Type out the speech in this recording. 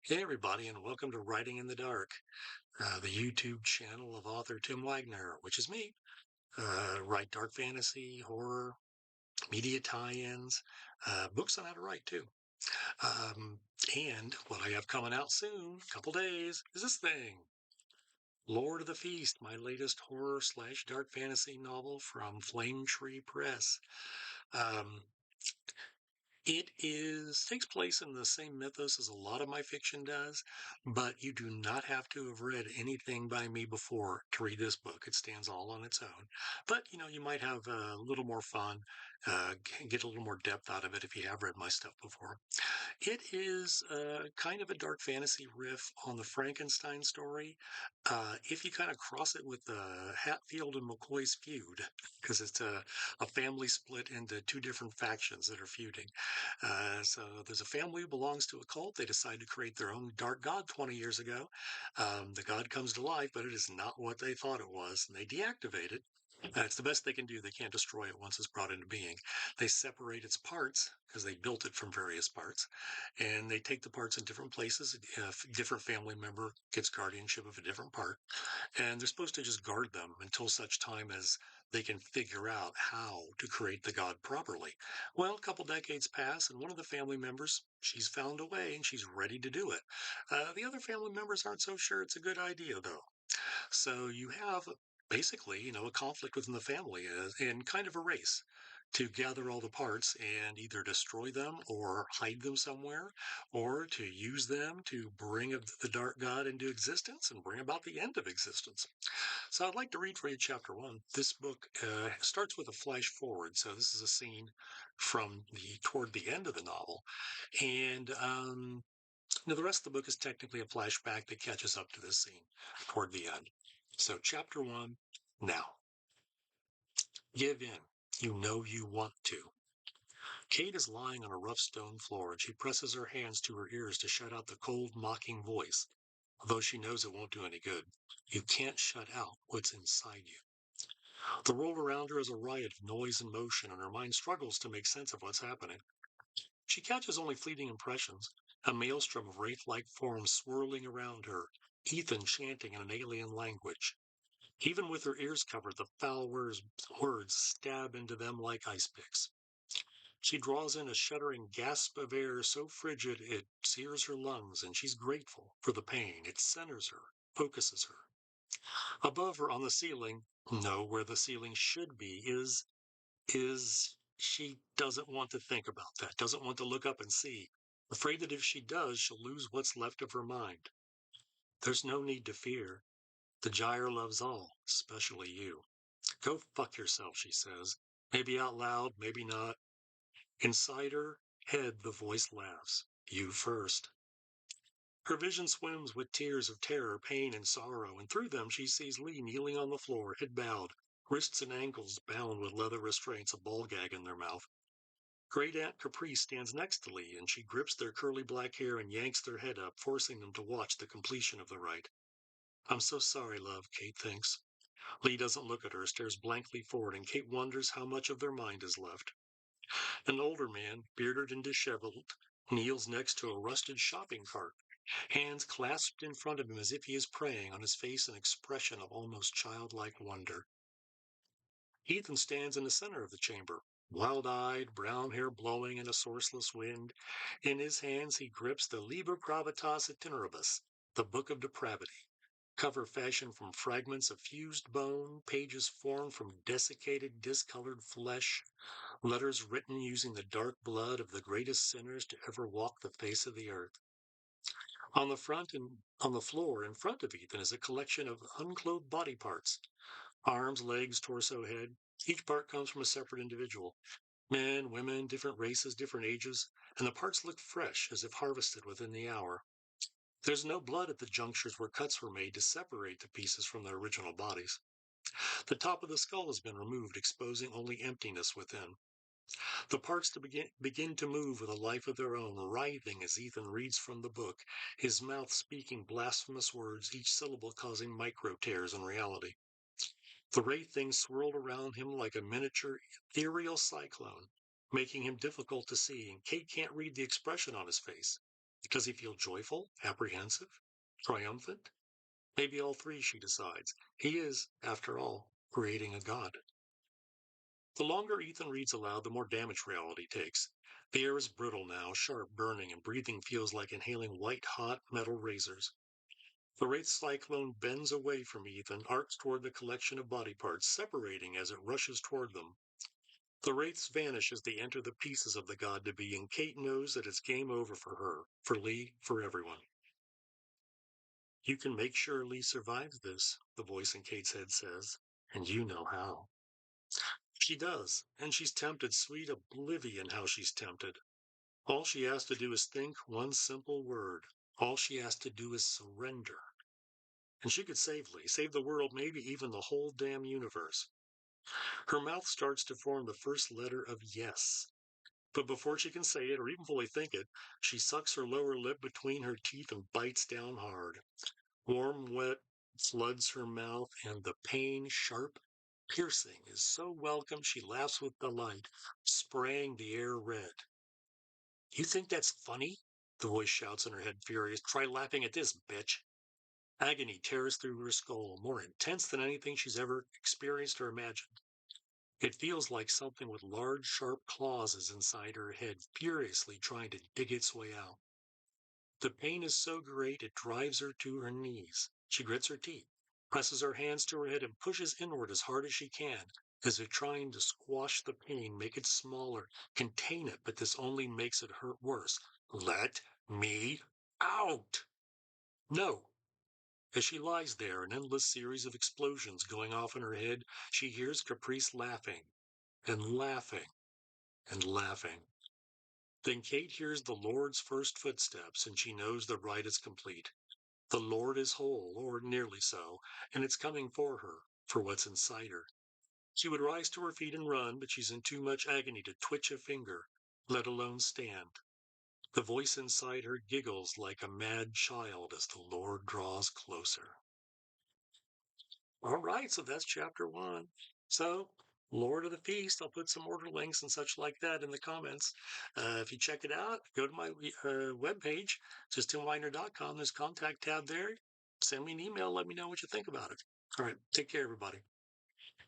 Hey, everybody, and welcome to Writing in the Dark, the YouTube channel of author Tim Wagner, which is me. Write dark fantasy, horror, media tie-ins, books on how to write too. Um, and what I have coming out soon, a couple days, is this thing, Lord of the Feast, my latest horror slash dark fantasy novel from Flame Tree Press. Um, It takes place in the same mythos as a lot of my fiction does, but you do not have to have read anything by me before to read this book. It stands all on its own. But, you might have a little more fun, get a little more depth out of it if you have read my stuff before. It is kind of a dark fantasy riff on the Frankenstein story. If you kind of cross it with Hatfield and McCoy's feud, because it's a family split into two different factions that are feuding. So there's a family who belongs to a cult. They decide to create their own dark god 20 years ago. The god comes to life, but it is not what they thought it was, and they deactivate it. It's the best they can do. They can't destroy it once it's brought into being. They separate its parts because they built it from various parts, and they take the parts in different places. A different family member gets guardianship of a different part, and they're supposed to just guard them until such time as they can figure out how to create the god properly. Well, a couple decades pass, and one of the family members, she's found a way and she's ready to do it. The other family members aren't so sure it's a good idea, though. So you have basically, a conflict within the family and kind of a race to gather all the parts and either destroy them or hide them somewhere or to use them to bring the dark god into existence and bring about the end of existence. So I'd like to read for you chapter one. This book starts with a flash forward. So this is a scene from the toward the end of the novel. And the rest of the book is technically a flashback that catches up to this scene toward the end. So, chapter one now. Give in. You know you want to. Kate is lying on a rough stone floor and she presses her hands to her ears to shut out the cold, mocking voice, although she knows it won't do any good. You can't shut out what's inside you. The world around her is a riot of noise and motion, and her mind struggles to make sense of what's happening. She catches only fleeting impressions, a maelstrom of wraith-like forms swirling around her, Ethan chanting in an alien language. Even with her ears covered, the foul words stab into them like ice picks. She draws in a shuddering gasp of air so frigid it sears her lungs, and she's grateful for the pain. It centers her, focuses her. Above her on the ceiling, no, where the ceiling should be, is she doesn't want to think about that, doesn't want to look up and see, afraid that if she does, she'll lose what's left of her mind. There's no need to fear. The gyre loves all, especially you. Go fuck yourself, she says. Maybe out loud, maybe not. Inside her head, the voice laughs. You first. Her vision swims with tears of terror, pain, and sorrow, and through them she sees Lee kneeling on the floor, head bowed, wrists and ankles bound with leather restraints, a ball gag in their mouth. Great Aunt Caprice stands next to Lee, and she grips their curly black hair and yanks their head up, forcing them to watch the completion of the rite. I'm so sorry, love, Kate thinks. Lee doesn't look at her, stares blankly forward, and Kate wonders how much of their mind is left. An older man, bearded and disheveled, kneels next to a rusted shopping cart, hands clasped in front of him as if he is praying, on his face an expression of almost childlike wonder. Ethan stands in the center of the chamber, wild-eyed, brown hair blowing in a sourceless wind. In his hands he grips the Liber Gravitas Itineribus, the Book of Depravity, cover fashioned from fragments of fused bone, pages formed from desiccated, discolored flesh, letters written using the dark blood of the greatest sinners to ever walk the face of the earth. On the front and on the floor in front of Ethan is a collection of unclothed body parts, arms, legs, torso, head. Each part comes from a separate individual. Men, women, different races, different ages, and the parts look fresh as if harvested within the hour. There's no blood at the junctures where cuts were made to separate the pieces from their original bodies. The top of the skull has been removed, exposing only emptiness within. The parts to begin to move with a life of their own, writhing as Ethan reads from the book, his mouth speaking blasphemous words, each syllable causing micro tears in reality. The wraith things swirled around him like a miniature ethereal cyclone, making him difficult to see, and Kate can't read the expression on his face. Does he feel joyful, apprehensive, triumphant? Maybe all three, she decides. He is, after all, creating a god. The longer Ethan reads aloud, the more damage reality takes. The air is brittle now, sharp, burning, and breathing feels like inhaling white, hot metal razors. The Wraith Cyclone bends away from Ethan, arcs toward the collection of body parts, separating as it rushes toward them. The Wraiths vanish as they enter the pieces of the god to be, and Kate knows that it's game over for her, for Lee, for everyone. You can make sure Lee survives this, the voice in Kate's head says, and you know how. She does, and she's tempted, sweet oblivion how she's tempted. All she has to do is think one simple word. All she has to do is surrender. And she could save Lee, save the world, maybe even the whole damn universe. Her mouth starts to form the first letter of yes. But before she can say it or even fully think it, she sucks her lower lip between her teeth and bites down hard. Warm wet floods her mouth, and the pain, sharp, piercing, is so welcome she laughs with delight, spraying the air red. You think that's funny? The voice shouts in her head, furious. Try laughing at this, bitch. Agony tears through her skull, more intense than anything she's ever experienced or imagined. It feels like something with large, sharp claws is inside her head, furiously trying to dig its way out. The pain is so great it drives her to her knees. She grits her teeth, presses her hands to her head, and pushes inward as hard as she can, as if trying to squash the pain, make it smaller, contain it, but this only makes it hurt worse. Let me out! No! As she lies there, an endless series of explosions going off in her head, she hears Caprice laughing, and laughing, and laughing. Then Kate hears the Lord's first footsteps, and she knows the rite is complete. The Lord is whole, or nearly so, and it's coming for her, for what's inside her. She would rise to her feet and run, but she's in too much agony to twitch a finger, let alone stand. The voice inside her giggles like a mad child as the Lord draws closer. All right, so that's chapter one. So, Lord of the Feast, I'll put some order links and such like that in the comments. If you check it out, go to my webpage, just timweiner.com. There's contact tab there. Send me an email. Let me know what you think about it. All right, take care, everybody.